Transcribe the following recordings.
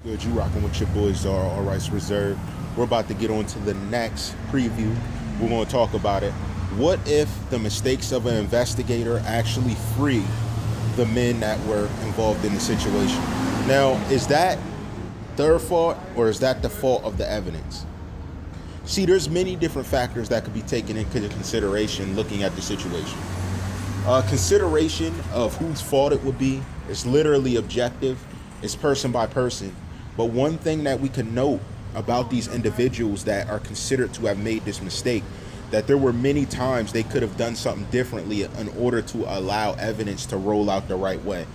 Good, you rocking with your boy TheCzarr, All Rights Reserved. We're about to get on to the next preview. We're going to talk about it. What if the mistakes of an investigator actually free the men that were involved in the situation? Now, is that their fault or is that the fault of the evidence? See, there's many different factors that could be taken into consideration looking at the situation. Consideration of whose fault it would be is literally objective. It's person by person. But one thing that we can note about these individuals that are considered to have made this mistake, that there were many times they could have done something differently in order to allow evidence to roll out the right way.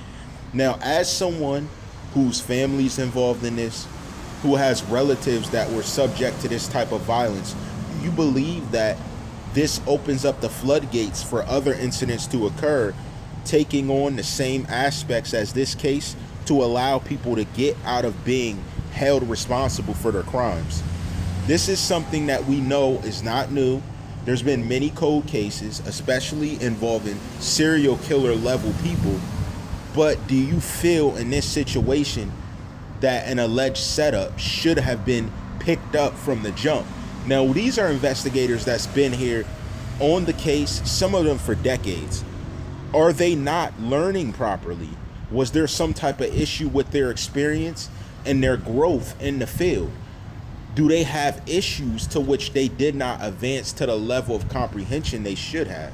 Now, as someone whose family's involved in this, who has relatives that were subject to this type of violence, you believe that this opens up the floodgates for other incidents to occur, taking on the same aspects as this case, to allow people to get out of being held responsible for their crimes. This is something that we know is not new. There's been many cold cases, especially involving serial killer level people. But do you feel in this situation that an alleged setup should have been picked up from the jump? Now, these are investigators that's been here on the case, some of them for decades. Are they not learning properly? Was there some type of issue with their experience and their growth in the field? Do they have issues to which they did not advance to the level of comprehension they should have?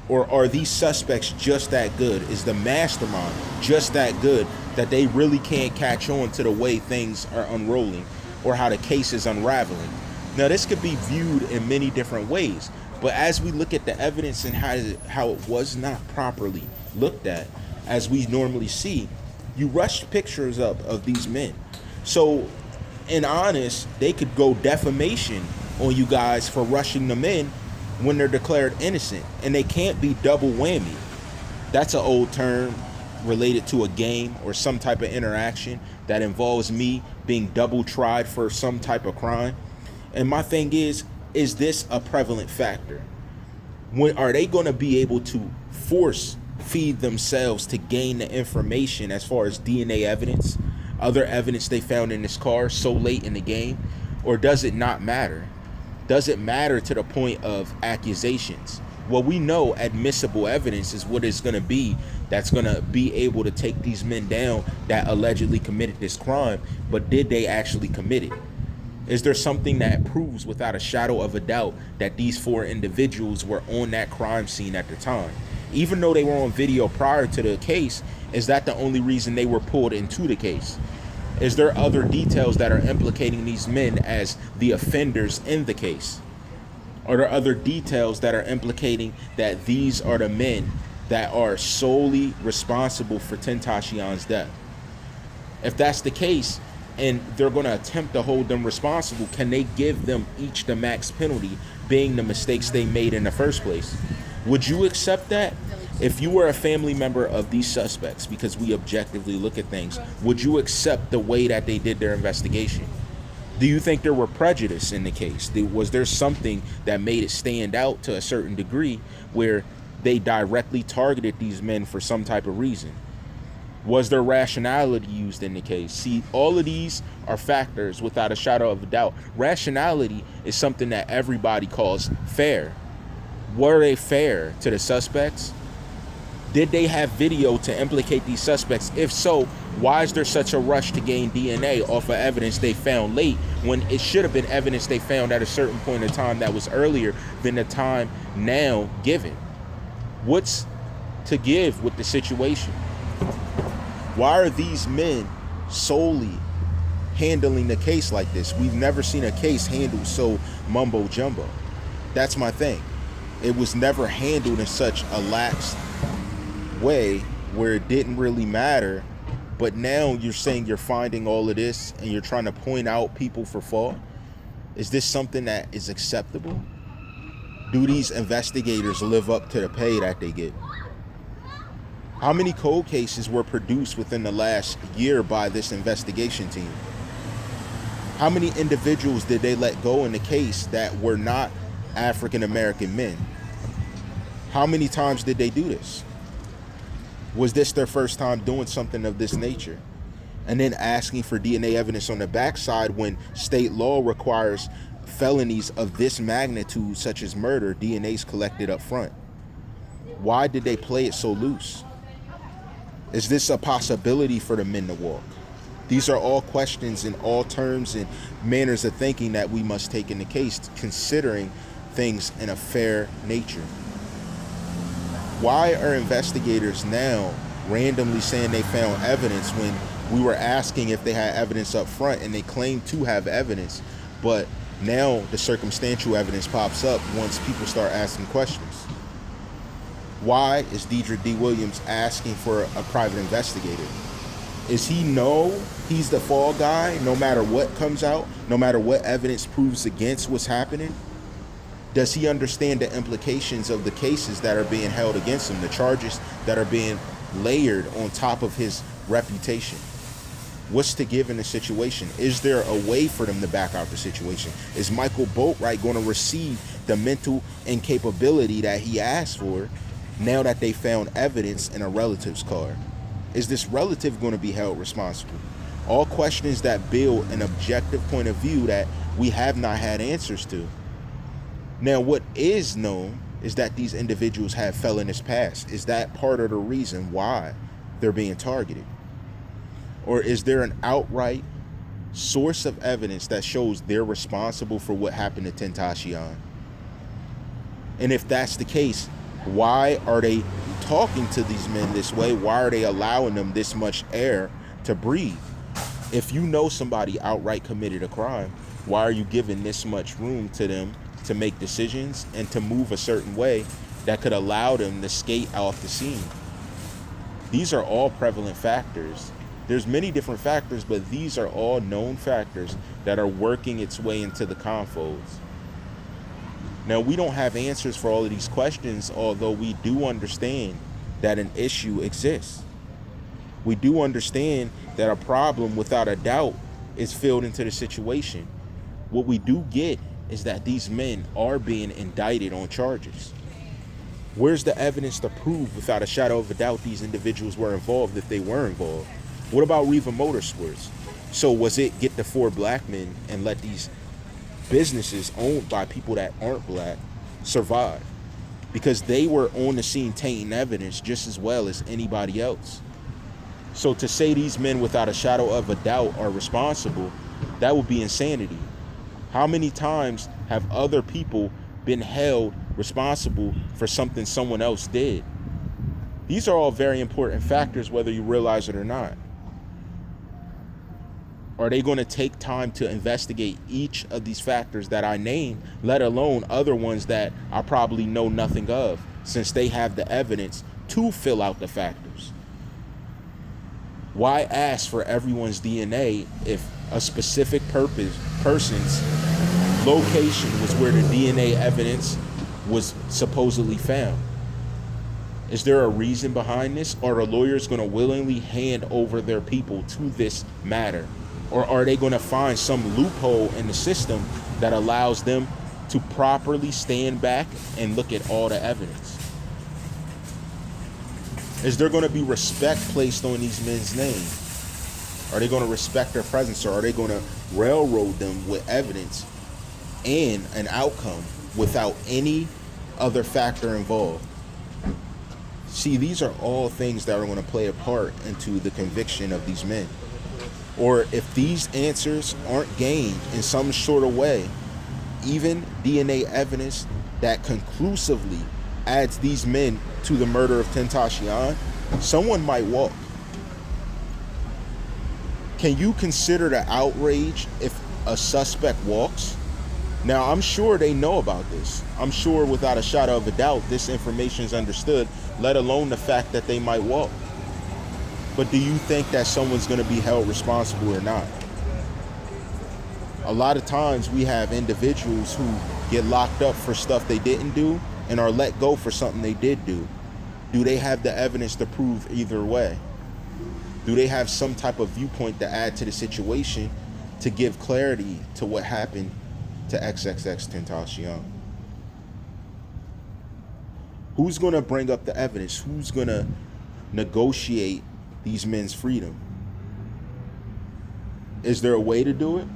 Or are these suspects just that good? Is the mastermind just that good that they really can't catch on to the way things are unrolling or how the case is unraveling? Now, this could be viewed in many different ways, but as we look at the evidence and how it was not properly looked at, as we normally see, you rush pictures up of these men. So, in honest, they could go defamation on you guys for rushing them in when they're declared innocent, and they can't be double whammy. That's an old term related to a game or some type of interaction that involves me being double tried for some type of crime. And my thing is this a prevalent factor? When are they going to be able to force feed themselves to gain the information as far as DNA evidence, other evidence they found in this car so late in the game? Or does it not matter? Does it matter to the point of accusations? Well, we know admissible evidence is what is going to be that's going to be able to take these men down that allegedly committed this crime, but did they actually commit it? Is there something that proves without a shadow of a doubt that these four individuals were on that crime scene at the time? Even though they were on video prior to the case, is that the only reason they were pulled into the case? Is there other details that are implicating these men as the offenders in the case? Are there other details that are implicating that these are the men that are solely responsible for Tentacion's death? If that's the case, and they're going to attempt to hold them responsible, can they give them each the max penalty, being the mistakes they made in the first place? Would you accept that? If you were a family member of these suspects, because we objectively look at things, would you accept the way that they did their investigation? Do you think there were prejudice in the case? Was there something that made it stand out to a certain degree where they directly targeted these men for some type of reason? Was there rationality used in the case? See, all of these are factors without a shadow of a doubt. Rationality is something that everybody calls fair. Were they fair to the suspects? Did they have video to implicate these suspects? If so, why is there such a rush to gain DNA off of evidence they found late when it should have been evidence they found at a certain point in time that was earlier than the time now given? What's to give with the situation? Why are these men solely handling the case like this? We've never seen a case handled so mumbo jumbo. That's my thing. It was never handled in such a lax way where it didn't really matter. But now you're saying you're finding all of this and you're trying to point out people for fault. Is this something that is acceptable? Do these investigators live up to the pay that they get? How many cold cases were produced within the last year by this investigation team? How many individuals did they let go in the case that were not African American men? How many times did they do this? Was this their first time doing something of this nature? and then asking for DNA evidence on the backside when state law requires felonies of this magnitude, such as murder, DNA's collected up front? Why did they play it so loose? Is this a possibility for the men to walk? These are all questions and all terms and manners of thinking that we must take in the case, considering things in a fair nature. Why are investigators now randomly saying they found evidence when we were asking if they had evidence up front and they claim to have evidence, but now the circumstantial evidence pops up once people start asking questions? Why is Dedrick D. Williams asking for a private investigator? Is he know he's the fall guy no matter what comes out, no matter what evidence proves against what's happening? Does he understand the implications of the cases that are being held against him, the charges that are being layered on top of his reputation? What's to give in the situation? Is there a way for them to back out the situation? Is Michael Boatwright going to receive the mental incapability that he asked for now that they found evidence in a relative's car? Is this relative going to be held responsible? All questions that build an objective point of view that we have not had answers to. Now, what is known is that these individuals have felonious past. Is that part of the reason why they're being targeted? Or is there an outright source of evidence that shows they're responsible for what happened to Tentacion? And if that's the case, why are they talking to these men this way? Why are they allowing them this much air to breathe? If you know somebody outright committed a crime, why are you giving this much room to them to make decisions and to move a certain way that could allow them to skate off the scene? These are all prevalent factors. There's many different factors, but these are all known factors that are working its way into the confolds. Now, we don't have answers for all of these questions, although we do understand that an issue exists. We do understand that a problem, without a doubt, is filled into the situation. What we do get is that these men are being indicted on charges. Where's the evidence to prove without a shadow of a doubt these individuals were involved if they were involved? What about Riva Motorsports? So was it get the 4 black men and let these businesses owned by people that aren't black survive? Because they were on the scene tainting evidence just as well as anybody else. So to say these men without a shadow of a doubt are responsible, that would be insanity. How many times have other people been held responsible for something someone else did? These are all very important factors, whether you realize it or not. Are they going to take time to investigate each of these factors that I named, let alone other ones that I probably know nothing of, since they have the evidence to fill out the factors? Why ask for everyone's DNA if a specific person's location was where the DNA evidence was supposedly found? Is there a reason behind this? Are the lawyers going to willingly hand over their people to this matter? Or are they going to find some loophole in the system that allows them to properly stand back and look at all the evidence? Is there going to be respect placed on these men's names? Are they going to respect their presence, or are they going to railroad them with evidence and an outcome without any other factor involved? See, these are all things that are going to play a part into the conviction of these men. Or if these answers aren't gained in some sort of way, even DNA evidence that conclusively adds these men to the murder of Tentacion, someone might walk. Can you consider the outrage if a suspect walks? Now, I'm sure they know about this. I'm sure without a shadow of a doubt this information is understood, let alone the fact that they might walk. But do you think that someone's going to be held responsible or not? A lot of times we have individuals who get locked up for stuff they didn't do and are let go for something they did do. Do they have the evidence to prove either way? Do they have some type of viewpoint to add to the situation to give clarity to what happened to XXX Tentacion? Who's going to bring up the evidence? Who's going to negotiate these men's freedom? Is there a way to do it?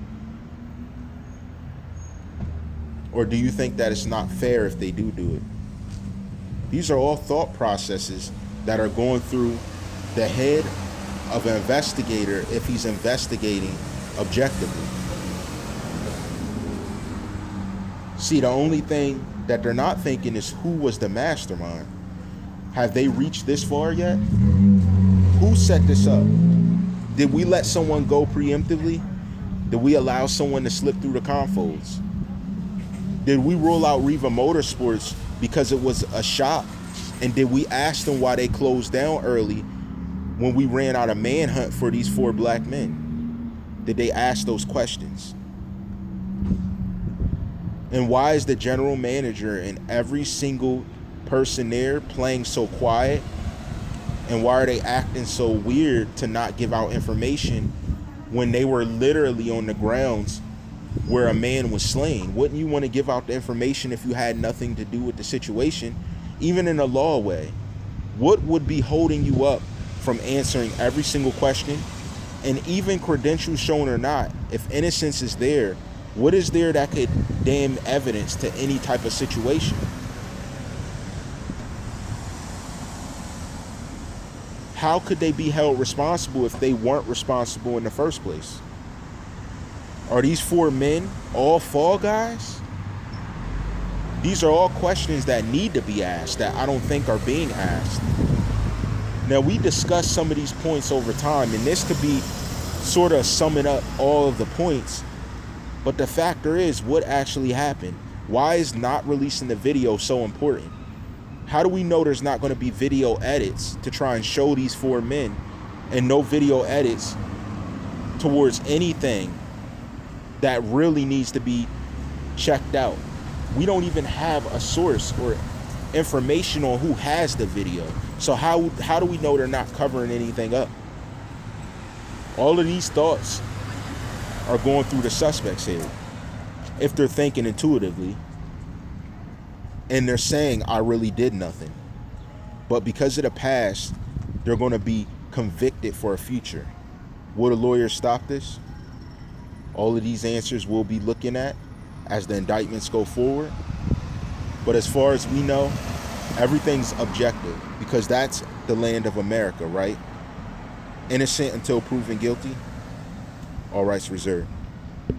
Or do you think that it's not fair if they do it? These are all thought processes that are going through the head of an investigator if he's investigating objectively. See, the only thing that they're not thinking is who was the mastermind. Have they reached this far yet? Who set this up? Did we let someone go preemptively? Did we allow someone to slip through the confolds? Did we rule out Riva Motorsports because it was a shop? And did we ask them why they closed down early when we ran out of manhunt for these 4 black men? Did they ask those questions? And why is the general manager and every single person there playing so quiet? And why are they acting so weird to not give out information when they were literally on the grounds where a man was slain? Wouldn't you want to give out the information if you had nothing to do with the situation, even in a law way? What would be holding you up from answering every single question? And even credentials shown or not, if innocence is there, what is there that could damn evidence to any type of situation? How could they be held responsible if they weren't responsible in the first place? Are these 4 men all fall guys? These are all questions that need to be asked that I don't think are being asked. Now, we discussed some of these points over time, and this could be sort of summing up all of the points. But the factor is, what actually happened? Why is not releasing the video so important? How do we know there's not going to be video edits to try and show these 4 men and no video edits towards anything that really needs to be checked out? We don't even have a source or information on who has the video. So how do we know they're not covering anything up? All of these thoughts are going through the suspect's head if they're thinking intuitively. And they're saying, I really did nothing. But because of the past, they're going to be convicted for a future. Will the lawyers stop this? All of these answers we'll be looking at as the indictments go forward. But as far as we know, everything's objective, because that's the land of America, right? Innocent until proven guilty. All rights reserved.